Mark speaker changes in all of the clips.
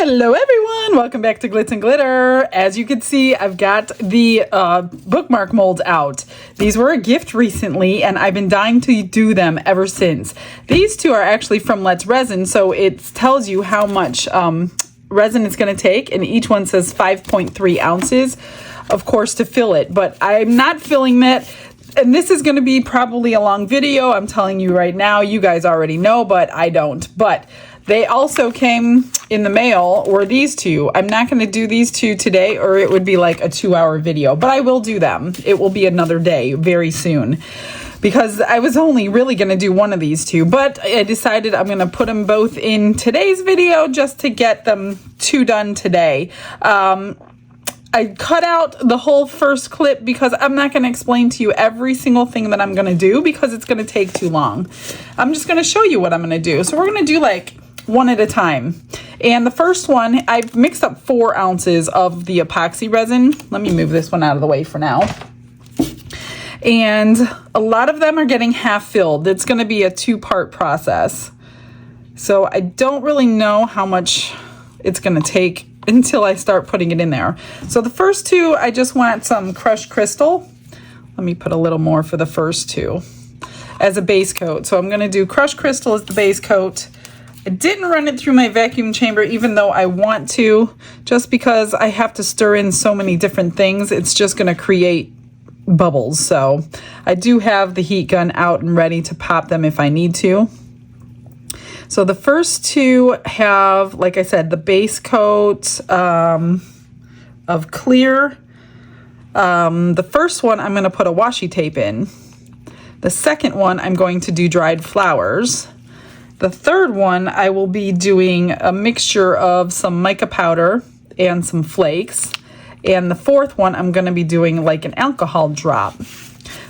Speaker 1: Hello everyone, welcome back to Glitz and Glitter. As you can see, I've got the bookmark molds out. These were a gift recently and I've been dying to do them ever since. These two are actually from Resin, so it tells you how much resin it's going to take, and each one says 5.3 ounces, of course, to fill it. But I'm not filling that, and this is going to be probably a long video. I'm telling you right now, you guys already know, but I don't. But they also came in the mail, or these two. I'm not going to do these two today, or it would be like a 2-hour video, but I will do them. It will be another day very soon, because I was only really going to do one of these two, but I decided I'm going to put them both in today's video just to get them two done today. I cut out the whole first clip because I'm not going to explain to you every single thing that I'm going to do because it's going to take too long. I'm just going to show you what I'm going to do. So we're going to do like one at a time. And the first one, I've mixed up 4 ounces of the epoxy resin. Let me move this one out of the way for now. And a lot of them are getting half filled. It's going to be a 2-part process. So I don't really know how much it's going to take until I start putting it in there. So the first two, I just want some crushed crystal. Let me put a little more for the first two as a base coat. So I'm going to do crushed crystal as the base coat. I didn't run it through my vacuum chamber, even though I want to, just because I have to stir in so many different things. It's just going to create bubbles. So I do have the heat gun out and ready to pop them if I need to. So the first two have, like I said, the base coat of clear. The first one I'm going to put a washi tape in. The second one I'm going to do dried flowers. The third one I will be doing a mixture of some mica powder and some flakes. And the fourth one I'm going to be doing like an alcohol drop.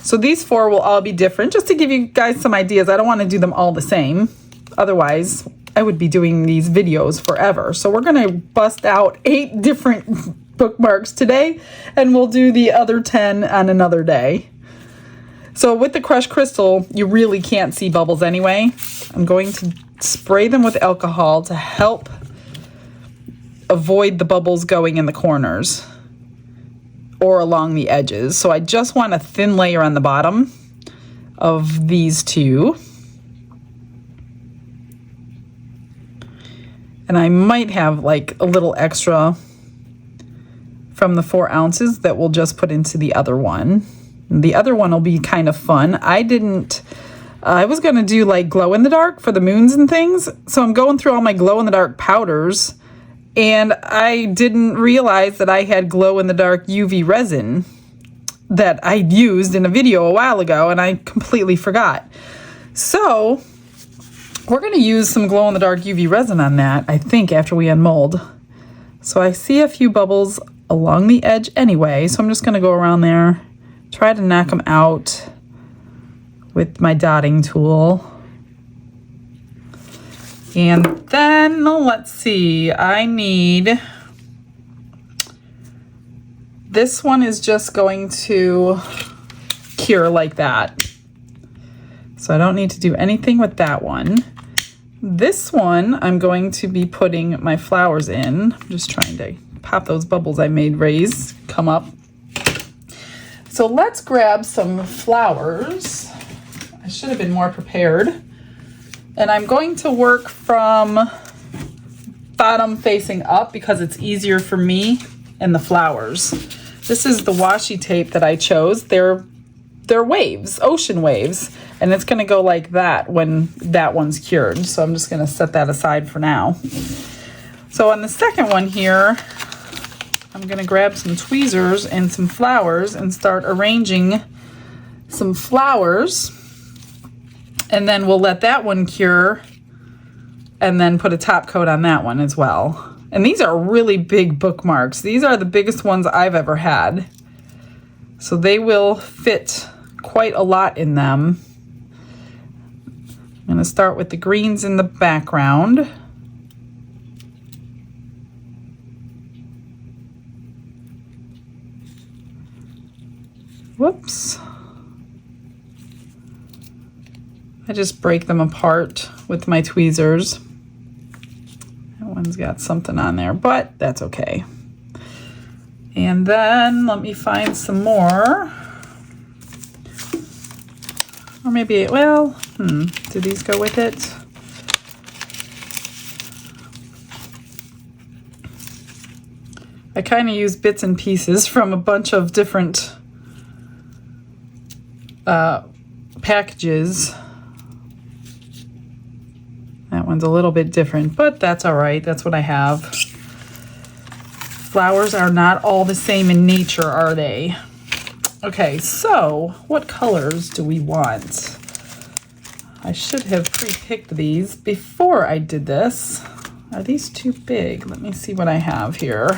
Speaker 1: So these 4 will all be different, just to give you guys some ideas. I don't want to do them all the same. Otherwise, I would be doing these videos forever. So we're going to bust out 8 different bookmarks today, and we'll do the other 10 on another day. So with the crushed crystal, you really can't see bubbles anyway. I'm going to spray them with alcohol to help avoid the bubbles going in the corners or along the edges. So I just want a thin layer on the bottom of these two. And I might have like a little extra from the 4 ounces that we'll just put into the other one. The other one will be kind of fun. I was going to do like glow in the dark for the moons and things. So I'm going through all my glow in the dark powders, and I didn't realize that I had glow in the dark UV resin that I used in a video a while ago, and I completely forgot. So we're going to use some glow in the dark UV resin on that, I think, after we unmold. So I see a few bubbles along the edge anyway, so I'm just going to go around there, try to knock them out with my dotting tool. And then, let's see, I need, this one is just going to cure like that. So I don't need to do anything with that one. This one, I'm going to be putting my flowers in. I'm just trying to pop those bubbles I made come up. So let's grab some flowers. I should have been more prepared. And I'm going to work from bottom facing up because it's easier for me and the flowers. This is the washi tape that I chose. They're waves, ocean waves, and it's going to go like that when that one's cured. So I'm just going to set that aside for now. So on the second one here, I'm going to grab some tweezers and some flowers and start arranging some flowers, and then we'll let that one cure and then put a top coat on that one as well. And these are really big bookmarks. These are the biggest ones I've ever had. So they will fit quite a lot in them. I'm going to start with the greens in the background. Whoops. I just break them apart with my tweezers. That one one's got something on there, but that's okay. And then let me find some more. Or maybe, well, do these go with it? I kind of use bits and pieces from a bunch of different packages. That one's a little bit different, but that's all right. That's what I have. Flowers are not all the same in nature, are they? Okay, so what colors do we want? I should have pre-picked these before I did this. Are these too big? Let me see what I have here.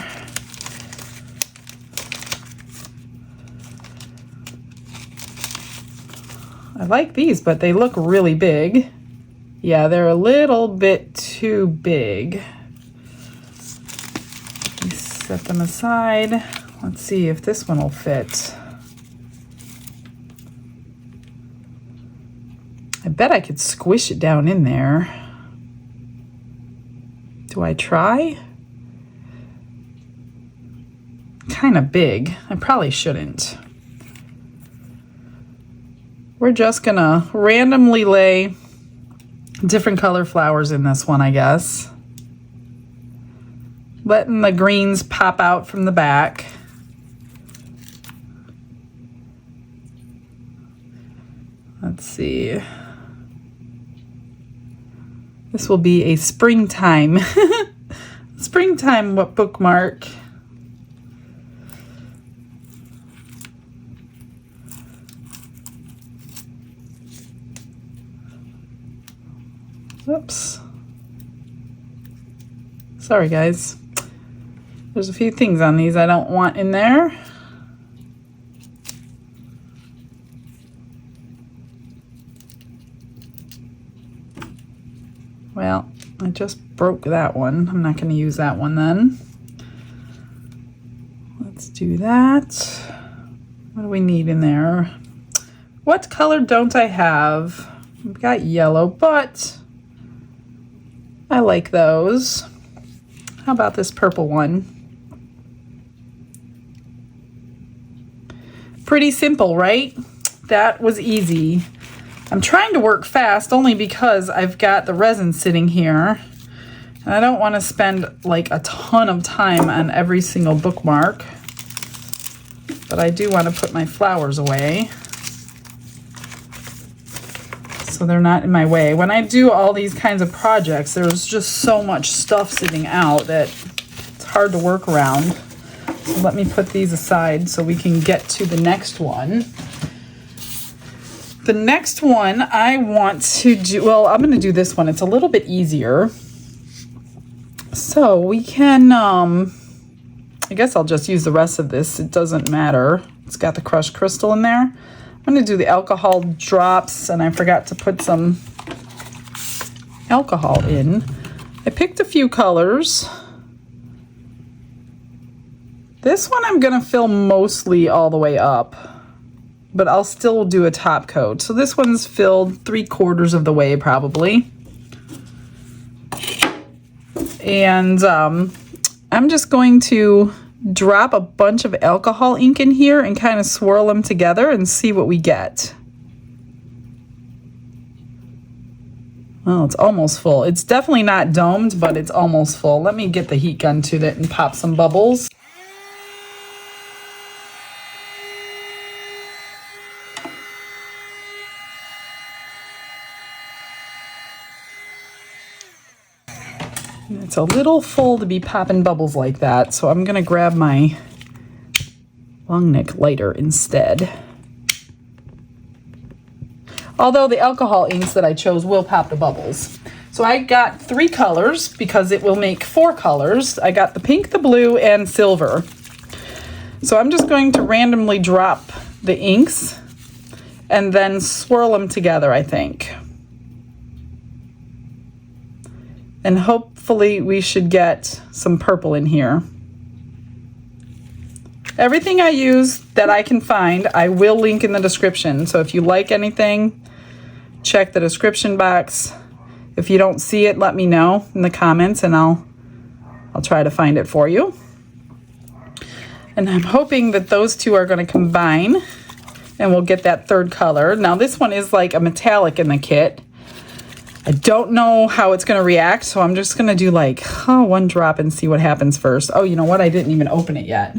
Speaker 1: I like these, but they look really big. Yeah, they're a little bit too big. Set them aside. Let's see if this one will fit. I bet I could squish it down in there. Do I try? Kind of big. I probably shouldn't. We're just gonna randomly lay different color flowers in this one, I guess. Letting the greens pop out from the back. Let's see. This will be a springtime, springtime bookmark. Whoops. Sorry, guys. There's a few things on these I don't want in there. Well, I just broke that one. I'm not going to use that one then. Let's do that. What do we need in there? What color don't I have? I've got yellow, but I like those. How about this purple one? Pretty simple, right? That was easy. I'm trying to work fast only because I've got the resin sitting here. And I don't want to spend like a ton of time on every single bookmark. But I do want to put my flowers away, so they're not in my way. When I do all these kinds of projects, there's just so much stuff sitting out that it's hard to work around. So let me put these aside so we can get to the next one. The next one I want to do, well, I'm going to do this one. It's a little bit easier. So we can, I guess I'll just use the rest of this. It doesn't matter. It's got the crushed crystal in there. I'm going to do the alcohol drops, and I forgot to put some alcohol in. I picked a few colors. This one I'm going to fill mostly all the way up, but I'll still do a top coat. So this one's filled 3/4 of the way probably. And I'm just going to drop a bunch of alcohol ink in here and kind of swirl them together and see what we get. Well, it's almost full. It's definitely not domed, but it's almost full. Let me get the heat gun to it and pop some bubbles. It's a little full to be popping bubbles like that, so I'm going to grab my long neck lighter instead. Although the alcohol inks that I chose will pop the bubbles. So I got 3 colors because it will make 4 colors. I got the pink, the blue, and silver. So I'm just going to randomly drop the inks and then swirl them together, I think. And hopefully we should get some purple in here. Everything I use that I can find, I will link in the description. So if you like anything, check the description box. If you don't see it, let me know in the comments and I'll I'll try to find it for you. And I'm hoping that those two are going to combine and we'll get that third color. Now this one is like a metallic in the kit. I don't know how it's going to react, so I'm just going to do like one drop and see what happens first. Oh, you know what? I didn't even open it yet.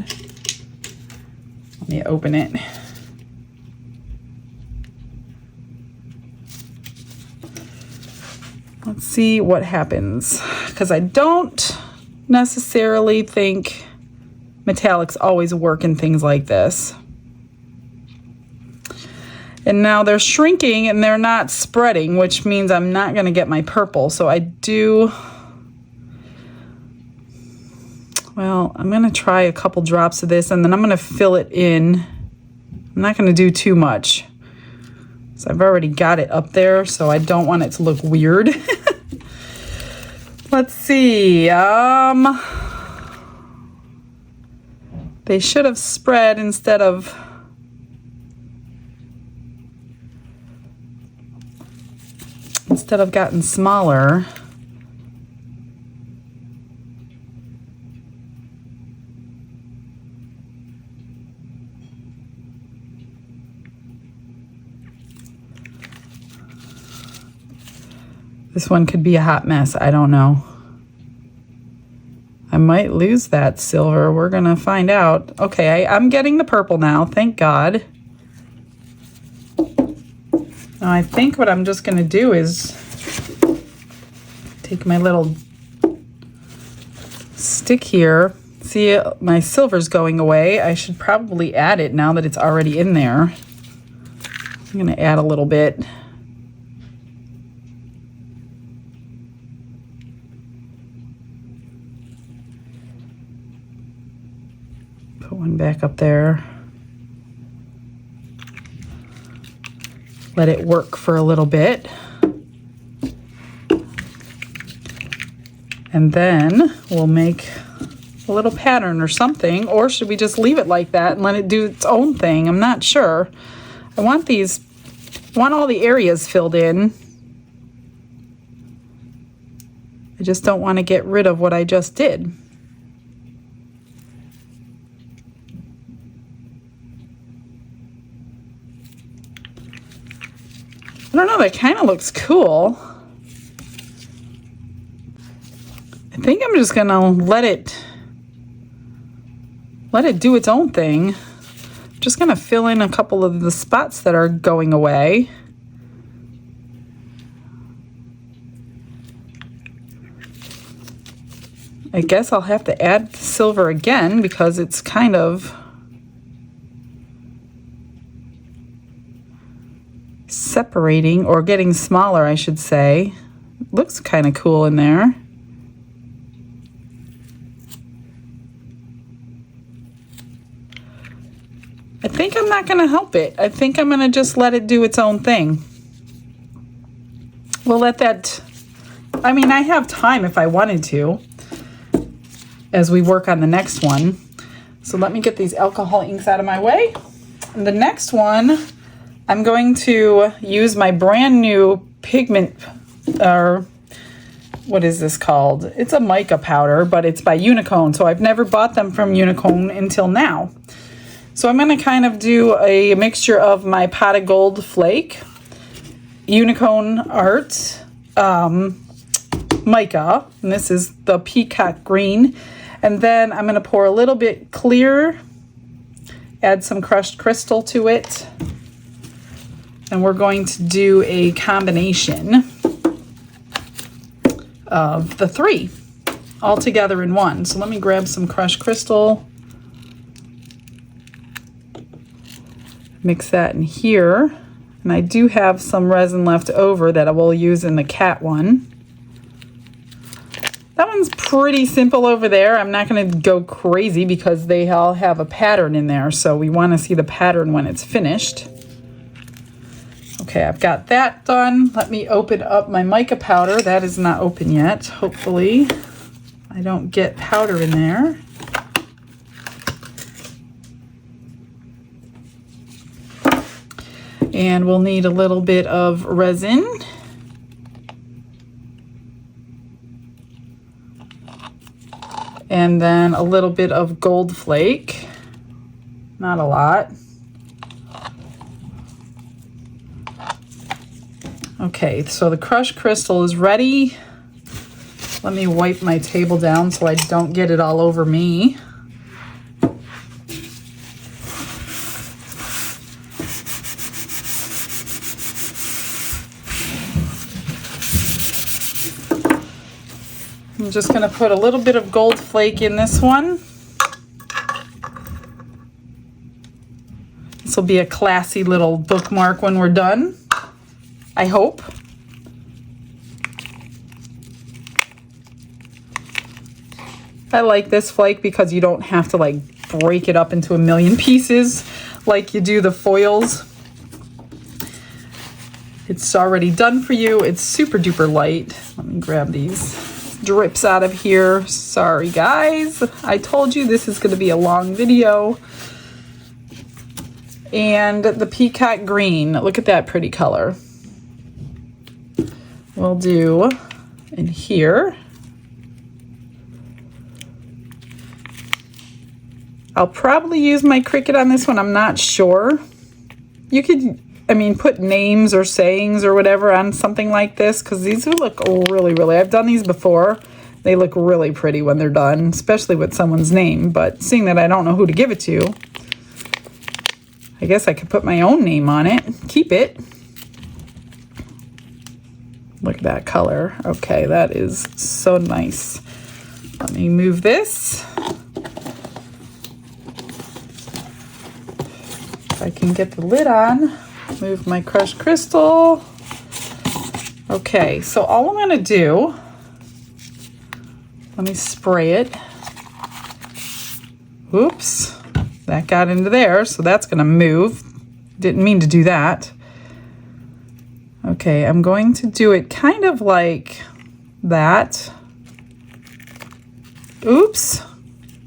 Speaker 1: Let me open it. Let's see what happens, because I don't necessarily think metallics always work in things like this. And now they're shrinking and they're not spreading, which means I'm not going to get my purple. So I do, well, I'm going to try a couple drops of this and then I'm going to fill it in. I'm not going to do too much. So I've already got it up there, so I don't want it to look weird. Let's see. They should have spread instead of gotten smaller. This one could be a hot mess. I don't know. I might lose that silver. We're gonna find out. Okay, I'm getting the purple now. Thank God. Now I think what I'm just gonna do is take my little stick here. See, my silver's going away. I should probably add it now that it's already in there. I'm gonna add a little bit. Put one back up there. Let it work for a little bit. And then we'll make a little pattern or something, or should we just leave it like that and let it do its own thing? I'm not sure. I want all the areas filled in. I just don't want to get rid of what I just did. I don't know, that kind of looks cool. I think I'm just gonna let it do its own thing. I'm just gonna fill in a couple of the spots that are going away. I guess I'll have to add silver again because it's kind of separating, or getting smaller, I should say. It looks kind of cool in there. I think I'm not going to help it. I think I'm going to just let it do its own thing. We'll let that, I mean, I have time if I wanted to as we work on the next one. So let me get these alcohol inks out of my way. And the next one, I'm going to use my brand new pigment, or what is this called? It's a mica powder, but it's by Unicone. So I've never bought them from Unicone until now. So I'm going to kind of do a mixture of my pot of gold flake, Unicone Art, mica, and this is the peacock green. And then I'm going to pour a little bit clear, add some crushed crystal to it. And we're going to do a combination of the three all together in one. So let me grab some crushed crystal, mix that in here. And I do have some resin left over that I will use in the cat one. That one's pretty simple over there. I'm not going to go crazy because they all have a pattern in there. So we want to see the pattern when it's finished. Okay, I've got that done. Let me open up my mica powder. That is not open yet. Hopefully I don't get powder in there. And we'll need a little bit of resin. And then a little bit of gold flake. Not a lot. Okay, so the crushed crystal is ready. Let me wipe my table down so I don't get it all over me. I'm just going to put a little bit of gold flake in this one. This will be a classy little bookmark when we're done, I hope. I like this flake because you don't have to like break it up into a million pieces like you do the foils. It's already done for you. It's super duper light. Let me grab these drips out of here. Sorry guys, I told you this is going to be a long video. And the peacock green, look at that pretty color. We'll do in here. I'll probably use my Cricut on this one. I'm not sure. You could, I mean, put names or sayings or whatever on something like this, because these would look really, I've done these before. They look really pretty when they're done, especially with someone's name. But seeing that I don't know who to give it to, I guess I could put my own name on it. Keep it. Look at that color. Okay, that is so nice. Let me move this. If I can get the lid on, move my crushed crystal. Okay, so all I'm going to do, let me spray it. Oops, that got into there, so that's going to move. Didn't mean to do that. Okay, I'm going to do it kind of like that. Oops,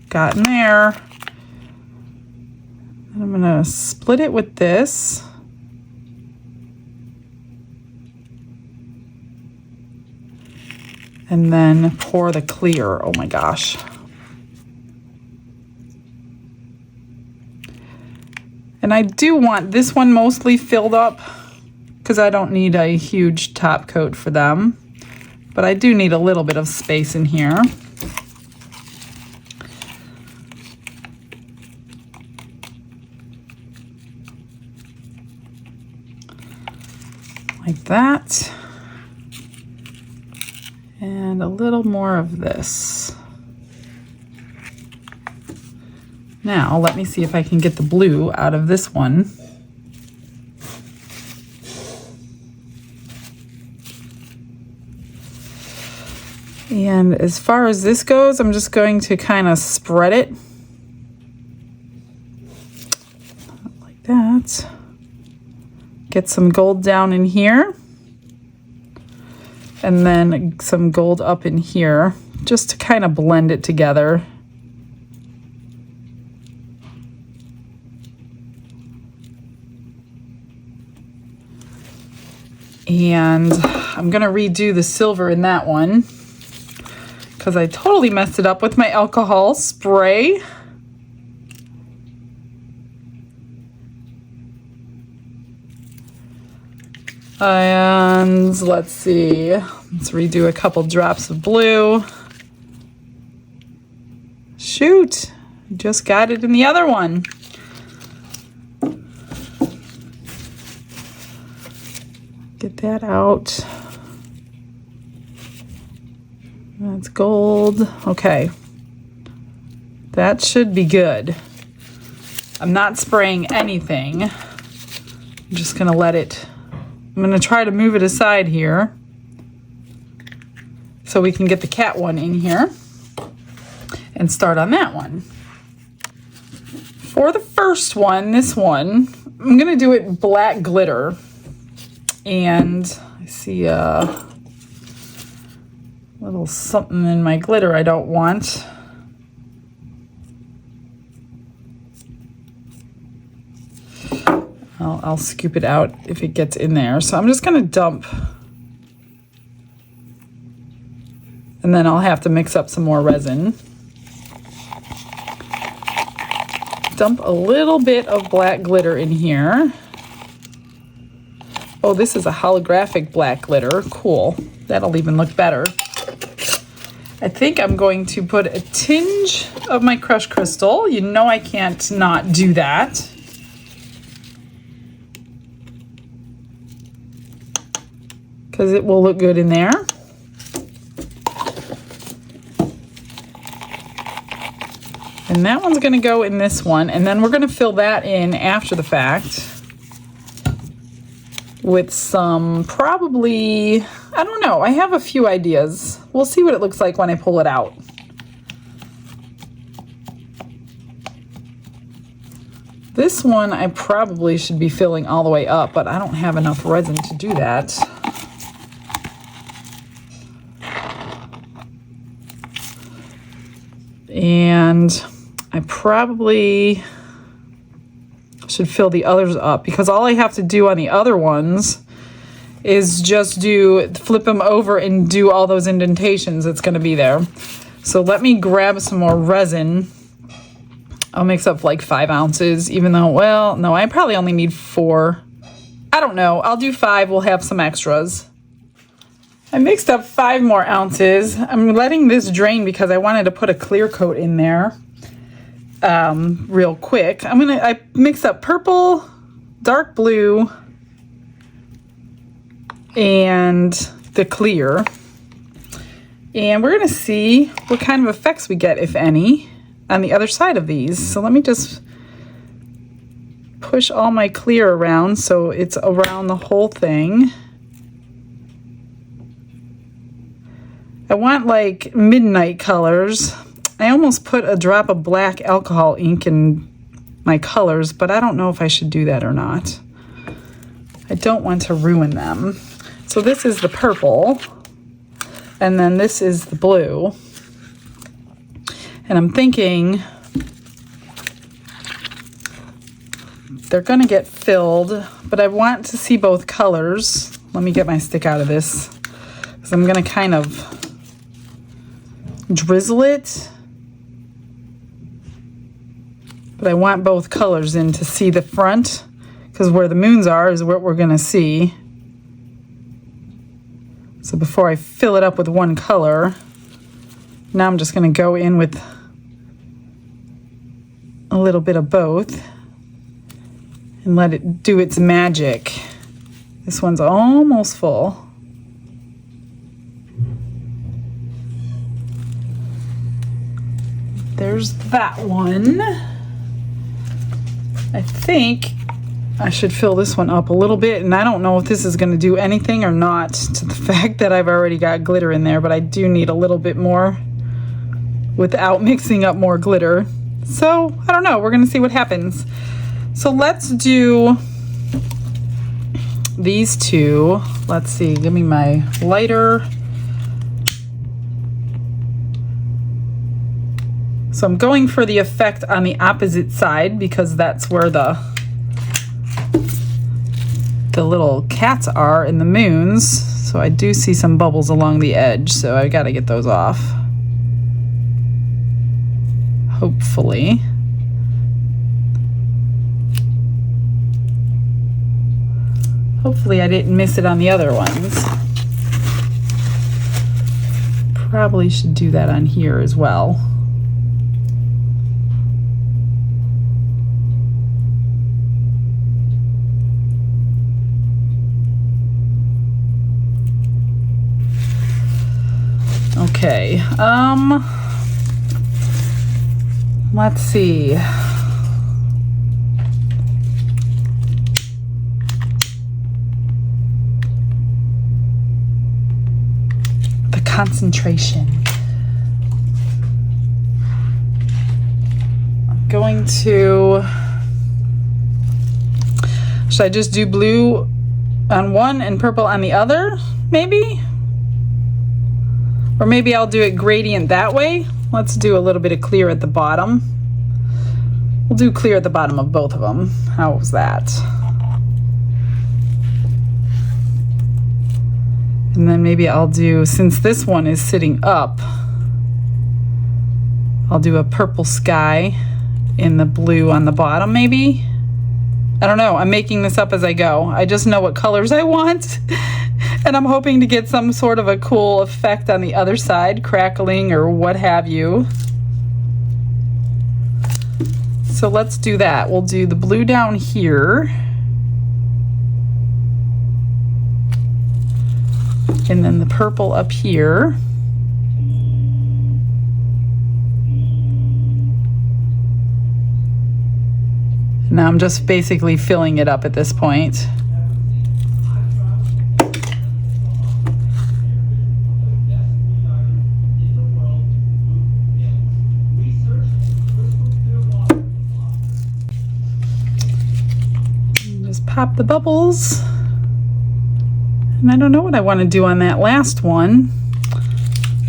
Speaker 1: got in there. I'm going to split it with this. And then pour the clear. Oh my gosh. And I do want this one mostly filled up because I don't need a huge top coat for them. But I do need a little bit of space in here. Like that. And a little more of this. Now, let me see if I can get the blue out of this one. And as far as this goes, I'm just going to kind of spread it. Like that. Get some gold down in here. And then some gold up in here, just to kind of blend it together. And I'm going to redo the silver in that one because I totally messed it up with my alcohol spray. And let's see, let's redo a couple drops of blue. Shoot, just got it in the other one. Get that out. That's gold. Okay. That should be good. I'm not spraying anything. I'm just gonna let it, I'm gonna try to move it aside here so we can get the cat one in here and start on that one. For the first one, this one, I'm gonna do it black glitter. And I see a little something in my glitter I don't want. I'll scoop it out if it gets in there. So I'm just going to dump. And then I'll have to mix up some more resin. dump a little bit of black glitter in here. Oh, this is a holographic black glitter. Cool. That'll even look better. I think I'm going to put a tinge of my crushed crystal. You know I can't not do that. Because it will look good in there. And that one's going to go in this one. And then we're going to fill that in after the fact with some probably, I don't know, I have a few ideas. We'll see what it looks like when I pull it out. This one I probably should be filling all the way up, but I don't have enough resin to do that. And I probably should fill the others up because all I have to do on the other ones is just flip them over and do all those indentations that's going to be there. So let me grab some more resin. I'll mix up like 5 ounces, even though, well, no, I probably only need 4. I don't know. I'll do 5. We'll have some extras. I mixed up 5 more ounces. I'm letting this drain because I wanted to put a clear coat in there real quick. I mixed up purple, dark blue, and the clear. And we're going to see what kind of effects we get, if any, on the other side of these. So let me just push all my clear around so it's around the whole thing. I want like midnight colors. I almost put a drop of black alcohol ink in my colors, but I don't know if I should do that or not. I don't want to ruin them. So this is the purple, and then this is the blue. And I'm thinking they're gonna get filled, but I want to see both colors. Let me get my stick out of this, because I'm gonna kind of drizzle it, but I want both colors in to see the front, because where the moons are is what we're going to see. So before I fill it up with one color, now I'm just going to go in with a little bit of both and let it do its magic. This one's almost full. There's that one. I think I should fill this one up a little bit, and I don't know if this is going to do anything or not to the fact that I've already got glitter in there, but I do need a little bit more without mixing up more glitter. So, I don't know. We're going to see what happens. So, let's do these two. Let's see. Give me my lighter. So I'm going for the effect on the opposite side because that's where the little cats are in the moons. So I do see some bubbles along the edge, so I gotta get those off. Hopefully. Hopefully I didn't miss it on the other ones. Probably should do that on here as well. Okay, let's see. The concentration. I'm going to, should I just do blue on one and purple on the other, maybe? Or maybe I'll do it gradient that way. Let's do a little bit of clear at the bottom. We'll do clear at the bottom of both of them. How was that? And then maybe I'll do, since this one is sitting up, I'll do a purple sky in the blue on the bottom, maybe. I don't know, I'm making this up as I go. I just know what colors I want. And I'm hoping to get some sort of a cool effect on the other side, crackling or what have you. So let's do that. We'll do the blue down here. And then the purple up here. Now I'm just basically filling it up at this point. Just pop the bubbles. And I don't know what I want to do on that last one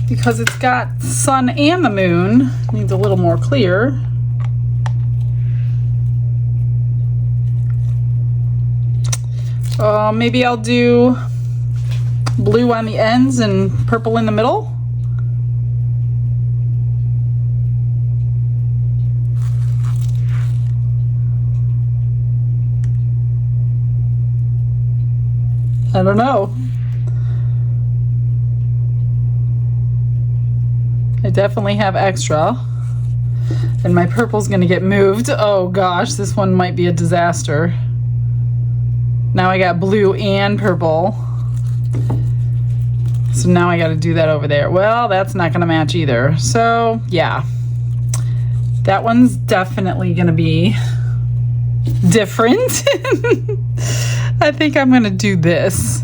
Speaker 1: because it's got sun and the moon. Needs a little more clear. Maybe I'll do blue on the ends and purple in the middle. I don't know. I definitely have extra. And my purple's gonna get moved. Oh gosh, this one might be a disaster. Now I got blue and purple. So now I gotta do that over there. Well, that's not gonna match either. So yeah, that one's definitely gonna be different. I think I'm gonna do this.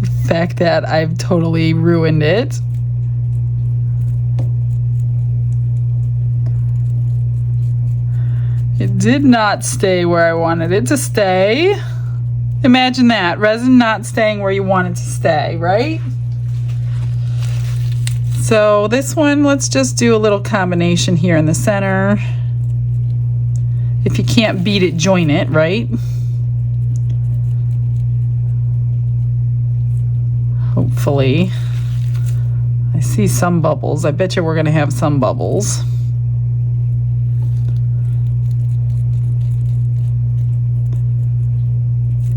Speaker 1: The fact that I've totally ruined it. It did not stay where I wanted it to stay. Imagine that, resin not staying where you want it to stay, right? So this one, let's just do a little combination here in the center. If you can't beat it, join it, right? Hopefully. I see some bubbles. I bet you we're gonna have some bubbles.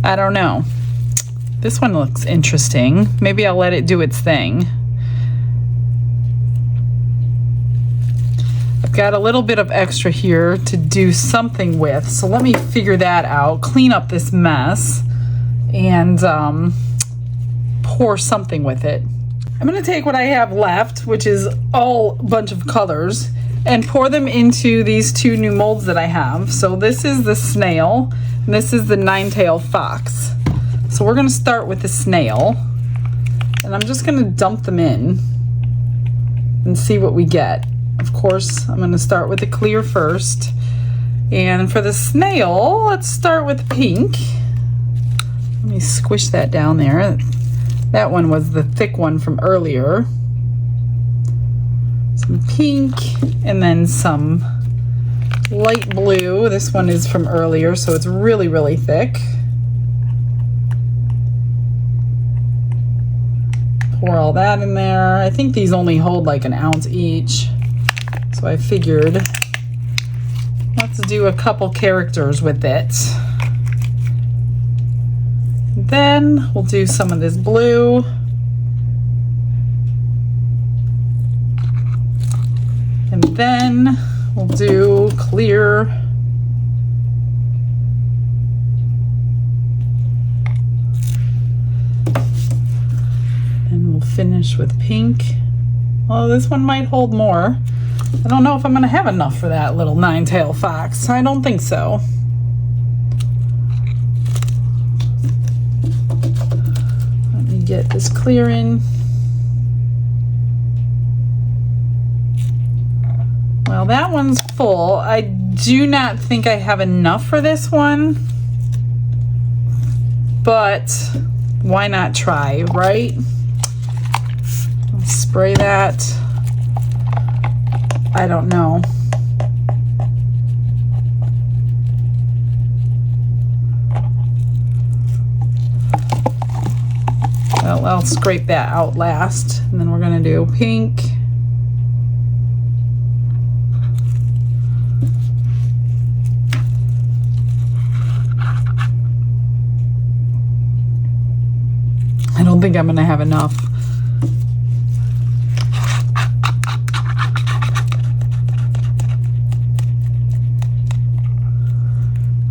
Speaker 1: I don't know. This one looks interesting. Maybe I'll let it do its thing. I've got a little bit of extra here to do something with, so let me figure that out, clean up this mess, and pour something with it. I'm gonna take what I have left, which is all a bunch of colors, and pour them into these two new molds that I have. So this is the snail, and this is the nine-tailed fox. So we're gonna start with the snail, and I'm just gonna dump them in and see what we get. Of course, I'm gonna start with the clear first. And for the snail, let's start with pink. Let me squish that down there. That one was the thick one from earlier. Some pink, and then some light blue. This one is from earlier, so it's really, really thick. Pour all that in there. I think these only hold like an ounce each. So I figured, let's do a couple characters with it. Then we'll do some of this blue. And then we'll do clear. And we'll finish with pink. Well, this one might hold more. I don't know if I'm gonna have enough for that little nine-tailed fox. I don't think so. Let me get this clear in. Well, that one's full. I do not think I have enough for this one, but why not try, right? Let's spray that. I don't know. Well, I'll scrape that out last, and then we're gonna do pink. think I'm gonna have enough.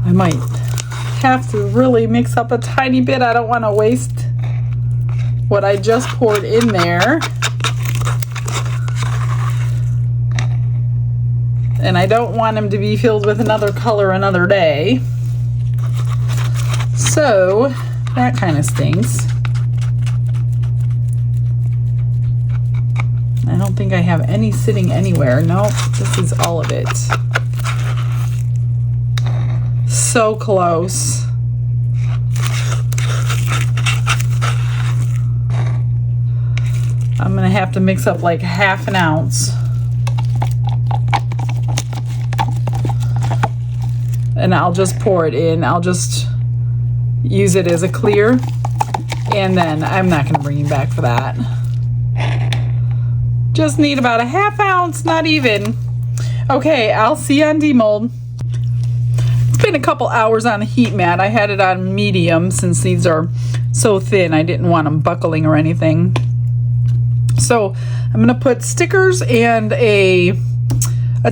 Speaker 1: I might have to really mix up a tiny bit. I don't want to waste what I just poured in there. And I don't want them to be filled with another color another day. So that kind of stinks. I don't think I have any sitting anywhere. Nope, this is all of it. So close. I'm gonna have to mix up like half an ounce. And I'll just pour it in. I'll just use it as a clear. And then I'm not gonna bring you back for that. Just need about a half ounce, not even. Okay, I'll see you on demold. It's been a couple hours on the heat mat. I had it on medium since these are so thin. I didn't want them buckling or anything. So I'm gonna put stickers and a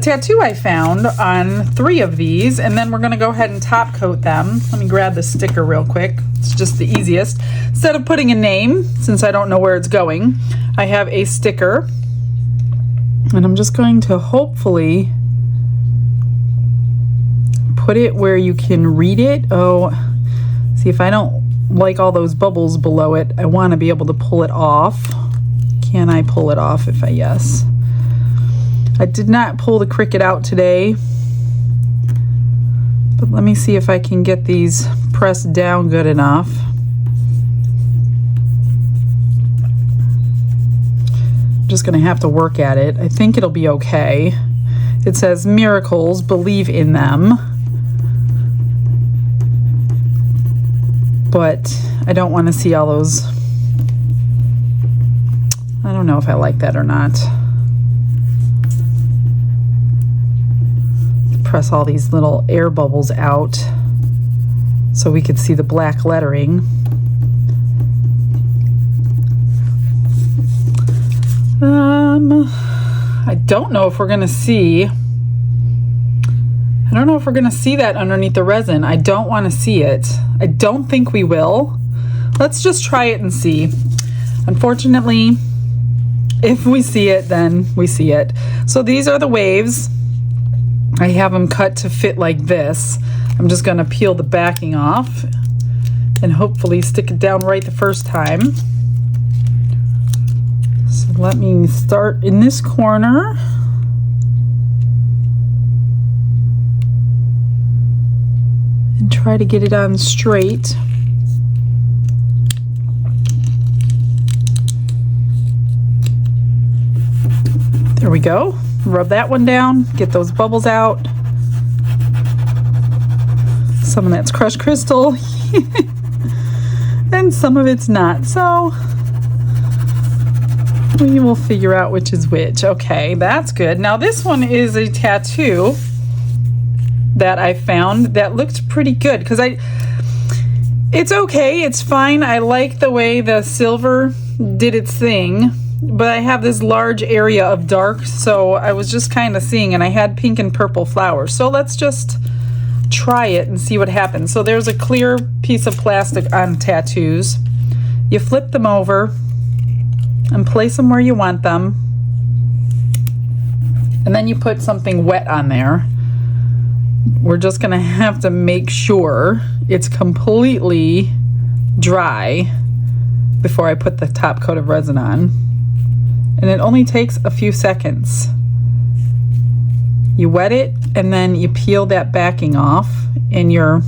Speaker 1: tattoo I found on 3 of these, and then we're gonna go ahead and top coat them. Let me grab the sticker real quick. It's just the easiest. Instead of putting a name, since I don't know where it's going, I have a sticker. And I'm just going to hopefully put it where you can read it. Oh, see, if I don't like all those bubbles below it, I want to be able to pull it off. Can I pull it off? If yes. I did not pull the Cricut out today, but let me see if I can get these pressed down good enough. Just gonna have to work at it. I think it'll be okay. It says miracles, believe in them. But I don't want to see all those. I don't know if I like that or not. Press all these little air bubbles out so we could see the black lettering. I don't know if we're gonna see. I don't know if we're gonna see that underneath the resin. I don't want to see it. I don't think we will. Let's just try it and see. Unfortunately, if we see it, then we see it. So these are the waves. I have them cut to fit like this. I'm just gonna peel the backing off and hopefully stick it down right the first time. So let me start in this corner. And try to get it on straight. There we go. Rub that one down, get those bubbles out. Some of that's crushed crystal and some of it's not. So we will figure out which is which. Okay, that's good. Now this one is a tattoo that I found that looked pretty good because it's okay, it's fine. I like the way the silver did its thing, but I have this large area of dark, so I was just kind of seeing, and I had pink and purple flowers. So let's just try it and see what happens. So there's a clear piece of plastic on tattoos. You flip them over and place them where you want them, and then you put something wet on there. We're just gonna have to make sure it's completely dry before I put the top coat of resin on. And it only takes a few seconds. You wet it and then you peel that backing off, and your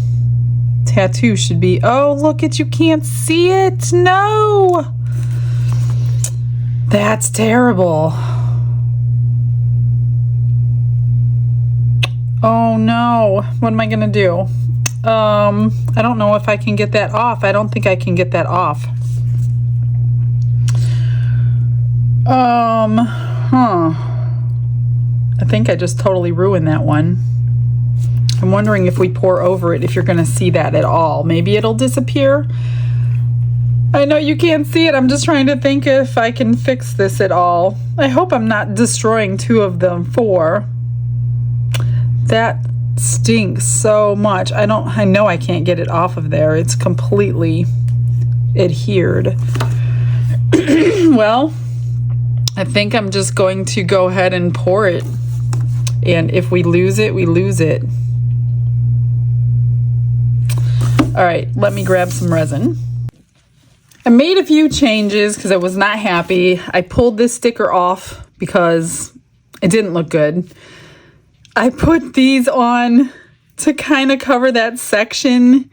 Speaker 1: tattoo should be, oh look it, you can't see it, no! That's terrible. Oh no, what am I gonna do? I don't know if I can get that off. I don't think I can get that off. I think I just totally ruined that one. I'm wondering if we pour over it, if you're gonna see that at all. Maybe it'll disappear. I know you can't see it. I'm just trying to think if I can fix this at all. I hope I'm not destroying 2 of them 4. That stinks so much. I know I can't get it off of there. It's completely adhered. Well, I think I'm just going to go ahead and pour it. And if we lose it, we lose it. All right, let me grab some resin. I made a few changes because I was not happy. I pulled this sticker off because it didn't look good. I put these on to kind of cover that section.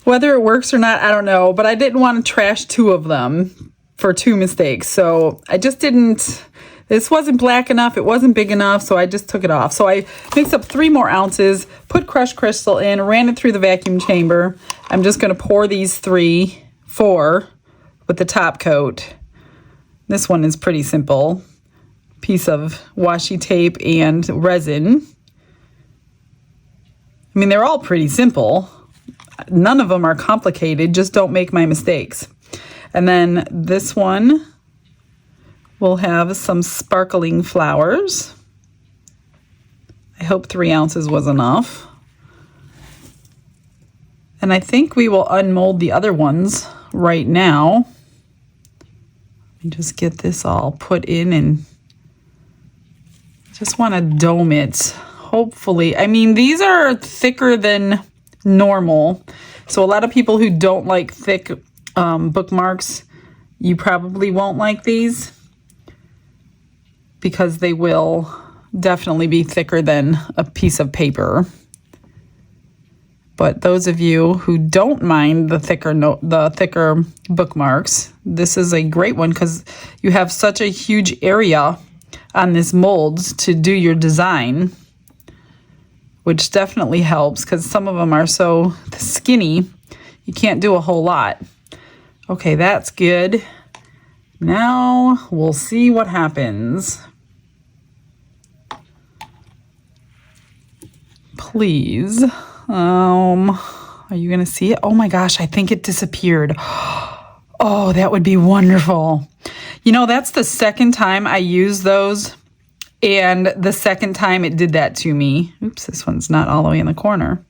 Speaker 1: Whether it works or not, I don't know. But I didn't want to trash 2 of them for 2 mistakes. So I just didn't. This wasn't black enough. It wasn't big enough. So I just took it off. So I mixed up 3 more ounces, put crushed crystal in, ran it through the vacuum chamber. I'm just going to pour these 4 with the top coat. This one is pretty simple. Piece of washi tape and resin. I mean, they're all pretty simple. None of them are complicated. Just don't make my mistakes. And then this one will have some sparkling flowers. I hope 3 ounces was enough. And I think we will unmold the other ones right now. Just get this all put in and just want to dome it. Hopefully. I mean, these are thicker than normal. So a lot of people who don't like thick bookmarks, you probably won't like these because they will definitely be thicker than a piece of paper. But those of you who don't mind the thicker bookmarks, this is a great one because you have such a huge area on this mold to do your design, which definitely helps because some of them are so skinny, you can't do a whole lot. Okay, that's good. Now we'll see what happens. Please. Are you gonna see it? Oh my gosh, I think it disappeared. Oh, that would be wonderful. You know, that's the second time I used those, and the second time it did that to me. Oops, this one's not all the way in the corner.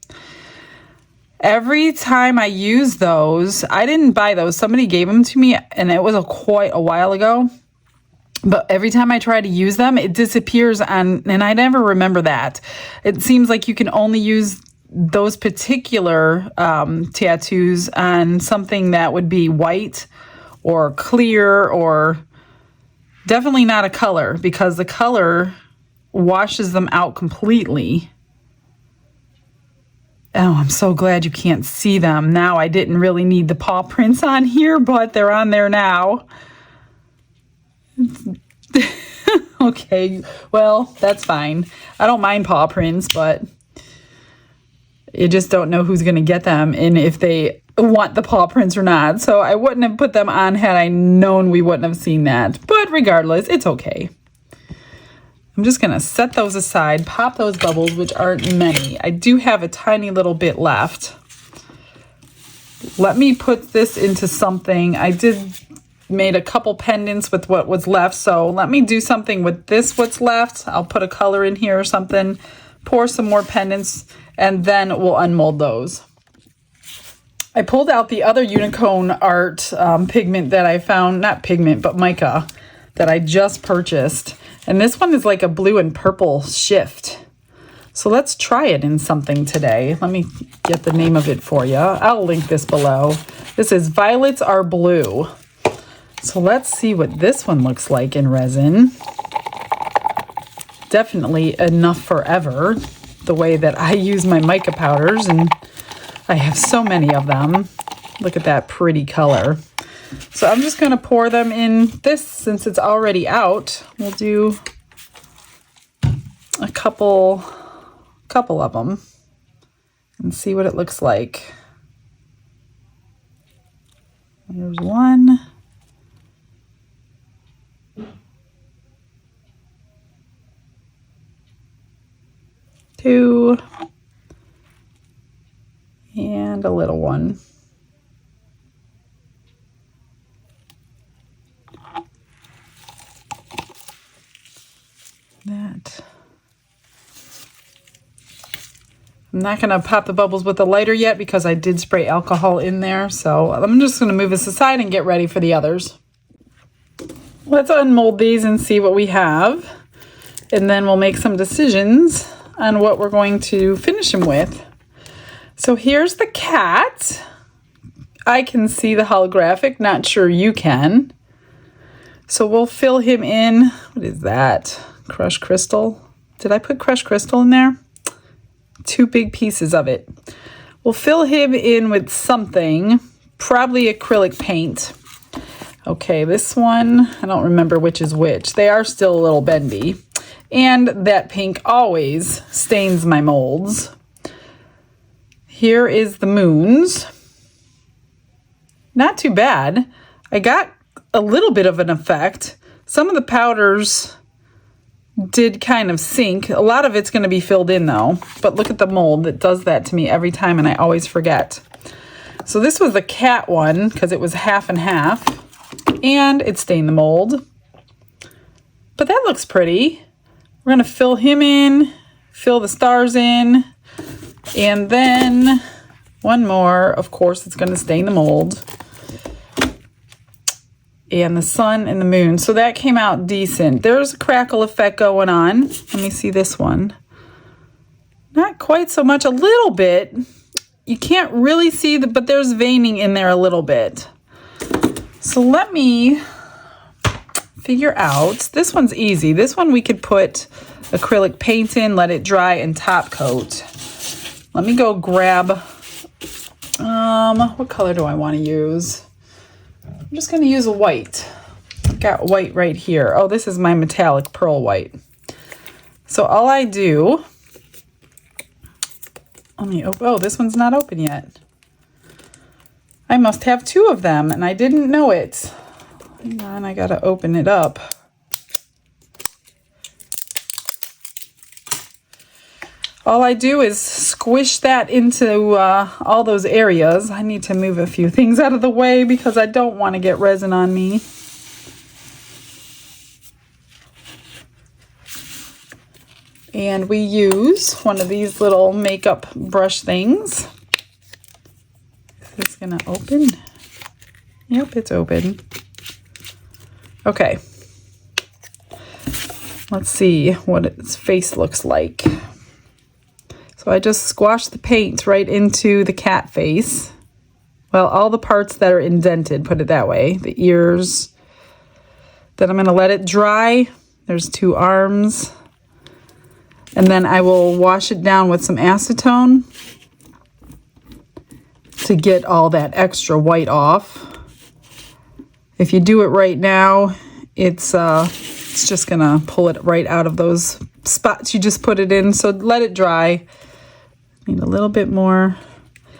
Speaker 1: Every time I use those, I didn't buy those. Somebody gave them to me, and it was quite a while ago. But every time I try to use them, it disappears, and I never remember that. It seems like you can only use those particular tattoos on something that would be white or clear, or definitely not a color, because the color washes them out completely. Oh, I'm so glad you can't see them. Now, I didn't really need the paw prints on here, but they're on there now. Okay, well, that's fine. I don't mind paw prints, but you just don't know who's going to get them and if they want the paw prints or not. So I wouldn't have put them on had I known we wouldn't have seen that. But regardless, it's okay. I'm just going to set those aside, pop those bubbles, which aren't many. I do have a tiny little bit left. Let me put this into something. I made a couple pendants with what was left, so let me do something with this, what's left. I'll put a color in here or something, pour some more pendants, and then we'll unmold those. I pulled out the other Unicorn Art pigment that I found, not pigment, but mica, that I just purchased. And this one is like a blue and purple shift. So let's try it in something today. Let me get the name of it for you. I'll link this below. This is Violets Are Blue. So let's see what this one looks like in resin. Definitely enough forever, the way that I use my mica powders, and I have so many of them. Look at that pretty color. So I'm just going to pour them in this since it's already out. We'll do a couple of them and see what it looks like. There's one. Two. And a little one. I'm not going to pop the bubbles with the lighter yet because I did spray alcohol in there. So I'm just going to move this aside and get ready for the others. Let's unmold these and see what we have. And then we'll make some decisions on what we're going to finish them with. So here's the cat. I can see the holographic, not sure you can. So we'll fill him in. What is that? Crushed crystal? Did I put crushed crystal in there? 2 big pieces of it. We'll fill him in with something, probably acrylic paint. Okay, this one, I don't remember which is which. They are still a little bendy. And that pink always stains my molds. Here is the moons. Not too bad. I got a little bit of an effect. Some of the powders did kind of sink. A lot of it's going to be filled in though. But look at the mold. It does that to me every time and I always forget. So this was the cat one because it was half and half. And it stained the mold. But that looks pretty. We're going to fill him in, fill the stars in, and then one more. Of course, it's going to stain the mold. And the sun and the moon. So that came out decent. There's a crackle effect going on. Let me see this one. Not quite so much, a little bit. You can't really see, but there's veining in there a little bit. So let me figure out. This one's easy. This one we could put acrylic paint in, let it dry, and top coat. Let me go grab, what color do I want to use? I'm just going to use a white. I've got white right here. Oh, this is my metallic pearl white. So all I do, let me open, oh, this one's not open yet. I must have 2 of them and I didn't know it. Hang on, I gotta open it up. All I do is squish that into all those areas. I need to move a few things out of the way because I don't want to get resin on me. And we use one of these little makeup brush things. Is this gonna open? Yep, it's open. Okay. Let's see what its face looks like. So I just squashed the paint right into the cat face. Well, all the parts that are indented, put it that way. The ears. Then I'm going to let it dry. There's 2 arms. And then I will wash it down with some acetone to get all that extra white off. If you do it right now, it's just going to pull it right out of those spots you just put it in. So let it dry. Need a little bit more.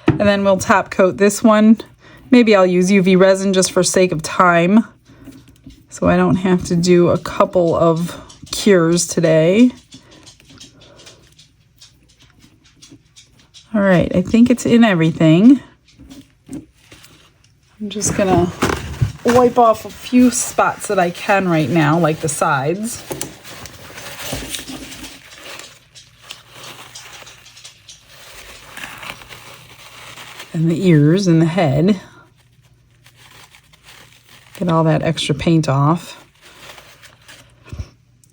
Speaker 1: And then we'll top coat this one. Maybe I'll use UV resin just for sake of time, so I don't have to do a couple of cures today. All right, I think it's in everything. I'm just gonna wipe off a few spots that I can right now, like the sides. And the ears and the head. Get all that extra paint off.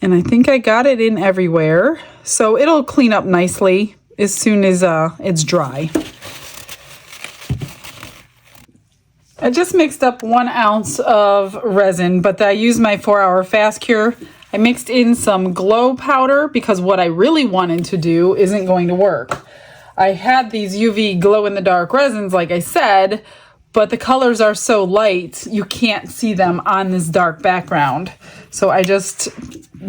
Speaker 1: And I think I got it in everywhere. So it'll clean up nicely as soon as it's dry. I just mixed up 1 ounce of resin, but I used my 4-hour fast cure. I mixed in some glow powder because what I really wanted to do isn't going to work. I had these UV glow-in-the-dark resins, like I said, but the colors are so light, you can't see them on this dark background. So I just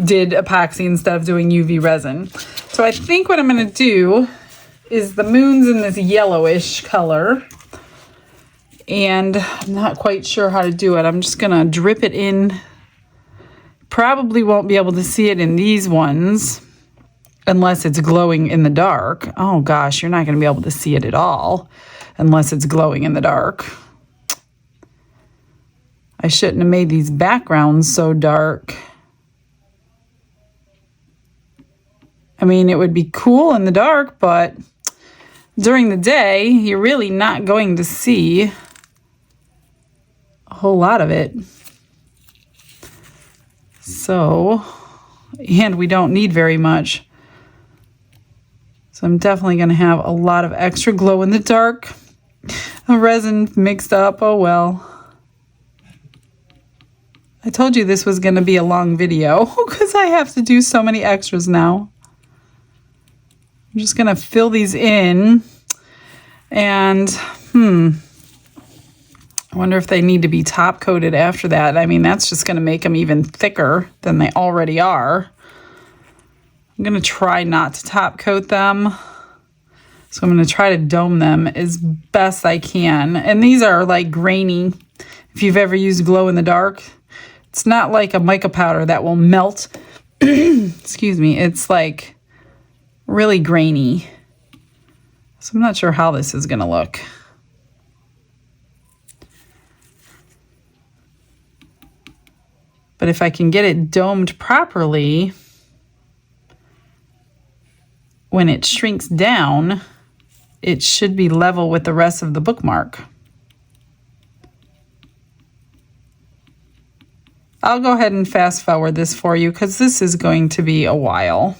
Speaker 1: did epoxy instead of doing UV resin. So I think what I'm going to do is the moon's in this yellowish color. And I'm not quite sure how to do it. I'm just going to drip it in. Probably won't be able to see it in these ones unless it's glowing in the dark. Oh gosh, you're not going to be able to see it at all unless it's glowing in the dark. I shouldn't have made these backgrounds so dark. I mean, it would be cool in the dark, but during the day, you're really not going to see a whole lot of it. So, and we don't need very much. So I'm definitely going to have a lot of extra glow in the dark. A resin mixed up, oh well. I told you this was going to be a long video because I have to do so many extras now. I'm just going to fill these in. And, I wonder if they need to be top coated after that. I mean, that's just going to make them even thicker than they already are. I'm going to try not to top coat them. So I'm going to try to dome them as best I can. And these are like grainy. If you've ever used glow in the dark, it's not like a mica powder that will melt. Excuse me. It's like really grainy. So I'm not sure how this is going to look. But if I can get it domed properly, when it shrinks down, it should be level with the rest of the bookmark. I'll go ahead and fast forward this for you because this is going to be a while.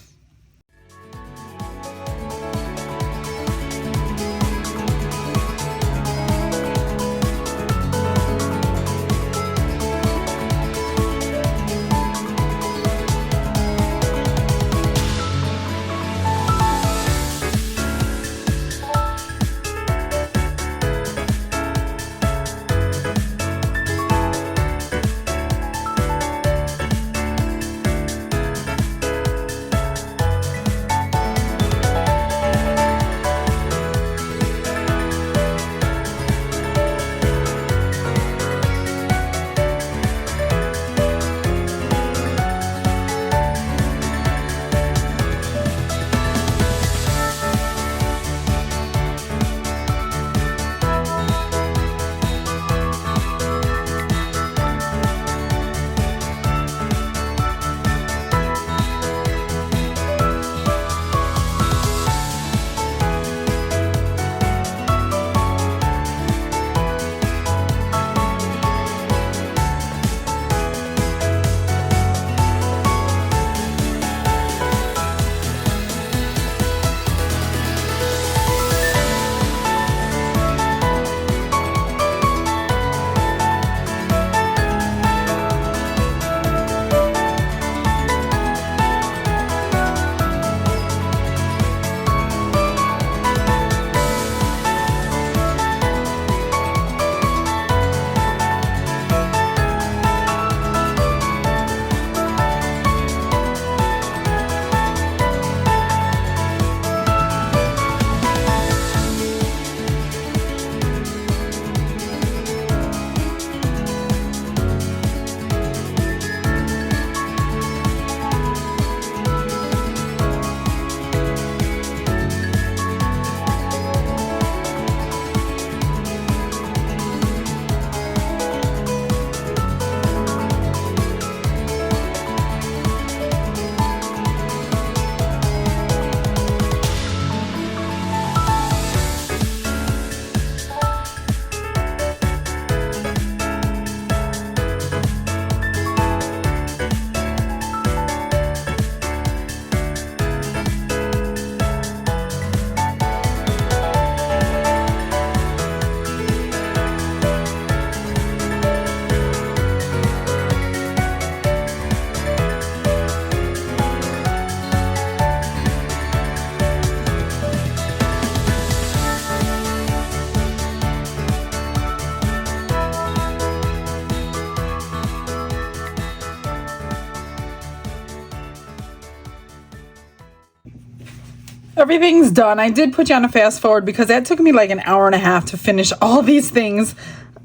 Speaker 1: Everything's done. I did put you on a fast forward because that took me like an hour and a half to finish all these things.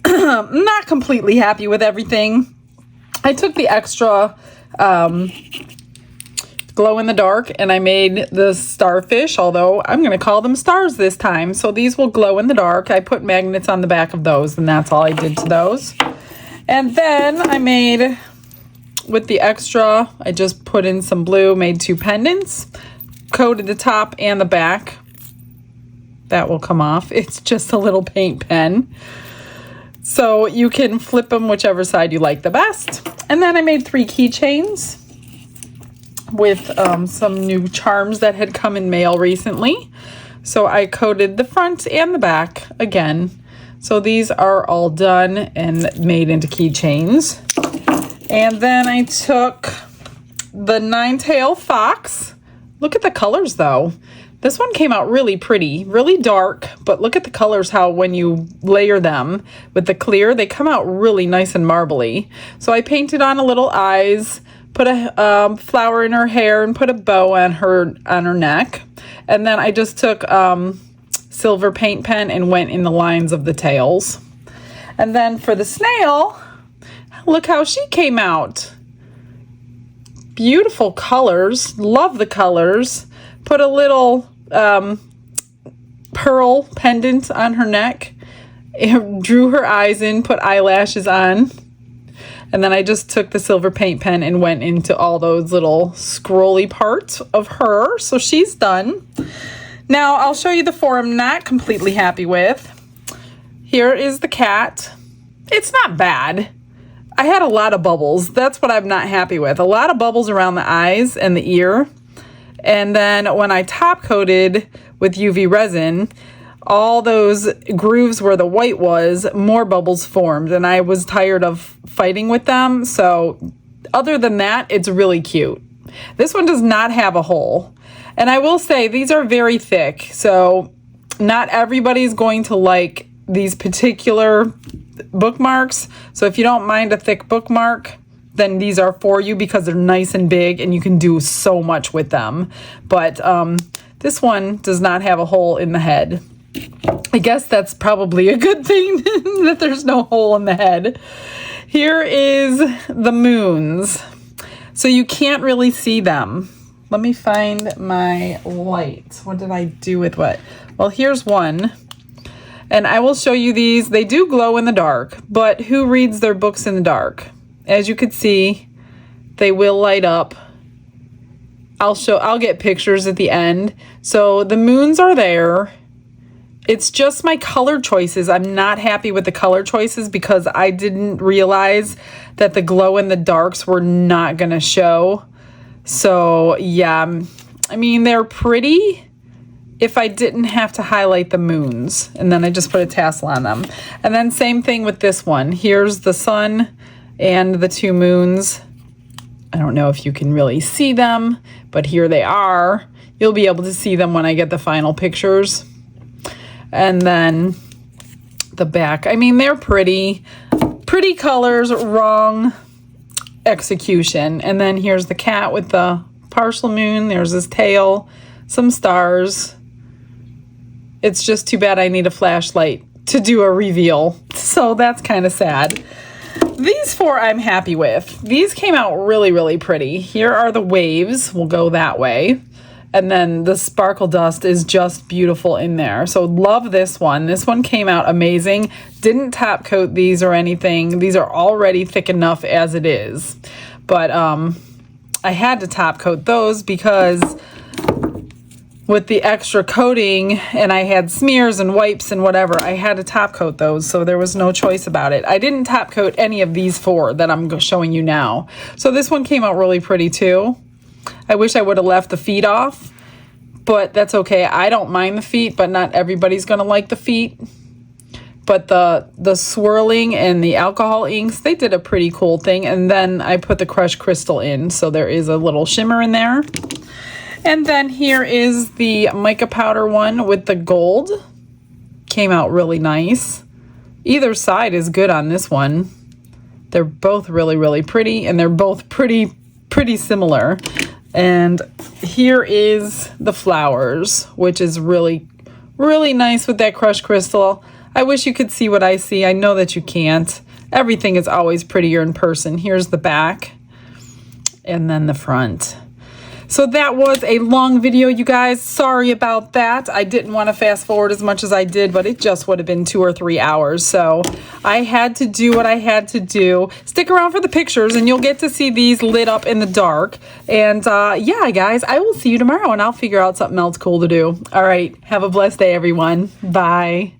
Speaker 1: I'm not completely happy with everything. I took the extra glow in the dark and I made the starfish, although I'm going to call them stars this time. So these will glow in the dark. I put magnets on the back of those and that's all I did to those. And then I made, with the extra, I just put in some blue, made 2 pendants, coated the top and the back. that will come off. It's just a little paint pen. So you can flip them whichever side you like the best. And then I made 3 keychains with some new charms that had come in mail recently. So I coated the front and the back again. So these are all done and made into keychains. And then I took the 9-tail fox. Look at the colors though. This one came out really pretty, really dark, but look at the colors, how when you layer them with the clear, they come out really nice and marbly. So I painted on a little eyes, put a flower in her hair, and put a bow on her neck. And then I just took silver paint pen and went in the lines of the tails. And then for the snail, look how she came out. Beautiful colors, love the colors. Put a little pearl pendant on her neck, drew her eyes in, put eyelashes on, and then I just took the silver paint pen and went into all those little scrolly parts of her. So she's done. Now I'll show you the four I'm not completely happy with. Here is the cat. It's not bad. I had a lot of bubbles. That's what I'm not happy with. A lot of bubbles around the eyes and the ear. And then when I top coated with UV resin, all those grooves where the white was, more bubbles formed, and I was tired of fighting with them. So other than that, it's really cute. This one does not have a hole. And I will say these are very thick, so not everybody's going to like these particular bookmarks. So if you don't mind a thick bookmark, then these are for you because they're nice and big and you can do so much with them. But this one does not have a hole in the head. I guess that's probably a good thing that there's no hole in the head. Here is the moons. So you can't really see them. Let me find my light. What did I do with what? Well, here's one. And I will show you these. They do glow in the dark, but who reads their books in the dark? As you can see, they will light up. I'll get pictures at the end. So the moons are there. It's just my color choices. I'm not happy with the color choices because I didn't realize that the glow in the darks were not gonna show. So yeah, I mean, they're pretty if I didn't have to highlight the moons. And then I just put a tassel on them. And then same thing with this one. Here's the sun and the 2 moons. I don't know if you can really see them, but here they are. You'll be able to see them when I get the final pictures. And then the back. I mean, they're pretty colors, wrong execution. And then here's the cat with the partial moon. There's his tail, some stars. It's just too bad I need a flashlight to do a reveal. So that's kind of sad. These 4 I'm happy with. These came out really, really pretty. Here are the waves. We'll go that way. And then the sparkle dust is just beautiful in there. So love this one. This one came out amazing. Didn't top coat these or anything. These are already thick enough as it is. But I had to top coat those because with the extra coating and I had smears and wipes and whatever, I had to top coat those. So there was no choice about it. I didn't top coat any of these 4 that I'm showing you now. So this one came out really pretty too. I wish I would have left the feet off, but that's okay. I don't mind the feet, but not everybody's going to like the feet. But the swirling and the alcohol inks, they did a pretty cool thing. And then I put the crushed crystal in, so there is a little shimmer in there. And then here is the mica powder one with the gold. Came out really nice. Either side is good on this one. They're both really, really pretty, and they're both pretty similar. And here is the flowers, which is really, really nice with that crushed crystal. I wish you could see what I see. I know that you can't. Everything is always prettier in person. Here's the back and then the front. So that was a long video, you guys. Sorry about that. I didn't want to fast forward as much as I did, but it just would have been 2 or 3 hours. So I had to do what I had to do. Stick around for the pictures and you'll get to see these lit up in the dark. And yeah, guys, I will see you tomorrow and I'll figure out something else cool to do. All right. Have a blessed day, everyone. Bye.